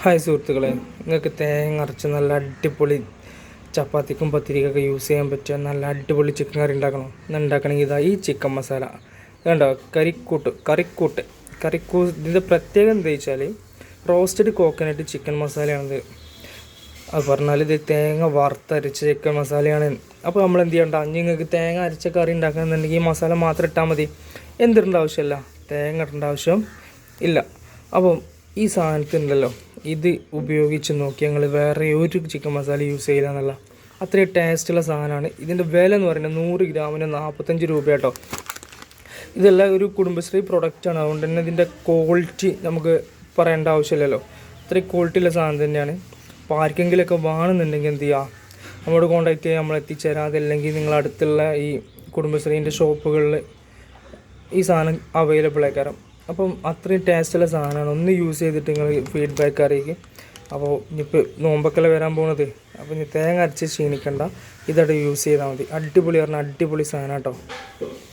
Hi സുഹൃത്തുക്കളെ, നിങ്ങൾക്ക് തേങ്ങ അരച്ച് നല്ല അടിപൊളി ചപ്പാത്തിക്കും പത്തിരിക്കൊക്കെ യൂസ് ചെയ്യാൻ പറ്റിയ നല്ല അടിപൊളി ചിക്കൻ കറി ഉണ്ടാക്കണം. ഉണ്ടാക്കണമെങ്കിൽ ഇതാ ഈ ചിക്കൻ മസാല വേണ്ട. ഇതിൻ്റെ പ്രത്യേകത എന്താ വെച്ചാൽ റോസ്റ്റഡ് കോക്കനട്ട് ചിക്കൻ മസാലയാണിത്. അത് പറഞ്ഞാൽ ഇത് തേങ്ങ വറുത്തരച്ച ചിക്കൻ മസാലയാണ്. അപ്പോൾ നമ്മൾ എന്ത് ചെയ്യണ്ട, നിങ്ങൾക്ക് തേങ്ങ അരച്ച കറി ഉണ്ടാക്കണമെന്നുണ്ടെങ്കിൽ ഈ മസാല മാത്രം ഇട്ടാൽ മതി. എന്തിടേണ്ട ആവശ്യമില്ല, തേങ്ങ ഇടേണ്ട ആവശ്യം ഇല്ല. അപ്പം ഈ സാധനത്തിനുണ്ടല്ലോ, ഇത് ഉപയോഗിച്ച് നോക്കി ഞങ്ങൾ വേറെ ഒരു ചിക്കൻ മസാല യൂസ് ചെയ്യില്ല എന്നല്ല, അത്രയും ടേസ്റ്റുള്ള സാധനമാണ്. ഇതിൻ്റെ വില എന്ന് പറയുന്നത് 100 ഗ്രാമിന് 45 രൂപ കേട്ടോ. ഇതെല്ലാം ഒരു കുടുംബശ്രീ പ്രൊഡക്റ്റാണ്. അതുകൊണ്ട് തന്നെ ഇതിൻ്റെ ക്വാളിറ്റി നമുക്ക് പറയേണ്ട ആവശ്യമില്ലല്ലോ. അത്രയും ക്വാളിറ്റിയുള്ള സാധനം തന്നെയാണ്. അപ്പോൾ ആർക്കെങ്കിലുമൊക്കെ വേണമെന്നുണ്ടെങ്കിൽ എന്ത് ചെയ്യുക, നമ്മളോട് കോൺടാക്ട് ചെയ്യുക, നമ്മൾ എത്തിച്ചേരാം. അതല്ലെങ്കിൽ നിങ്ങളടുത്തുള്ള ഈ കുടുംബശ്രീൻ്റെ ഷോപ്പുകളിൽ ഈ സാധനം അവൈലബിൾ ആയിക്കാരം. അപ്പം അത്രയും ടേസ്റ്റുള്ള സാധനമാണ്. ഒന്ന് യൂസ് ചെയ്തിട്ട് നിങ്ങൾ ഫീഡ്ബാക്ക് അറിയിക്കും. അപ്പോൾ ഇനിയിപ്പോൾ നോമ്പൊക്കെ വരാൻ പോകുന്നത്, അപ്പോൾ ഇനി തേങ്ങ അരച്ച് ക്ഷീണിക്കണ്ട, ഇതവിടെ യൂസ് ചെയ്താൽ മതി. അടിപൊളി പറഞ്ഞാൽ അടിപൊളി സാധനം കേട്ടോ.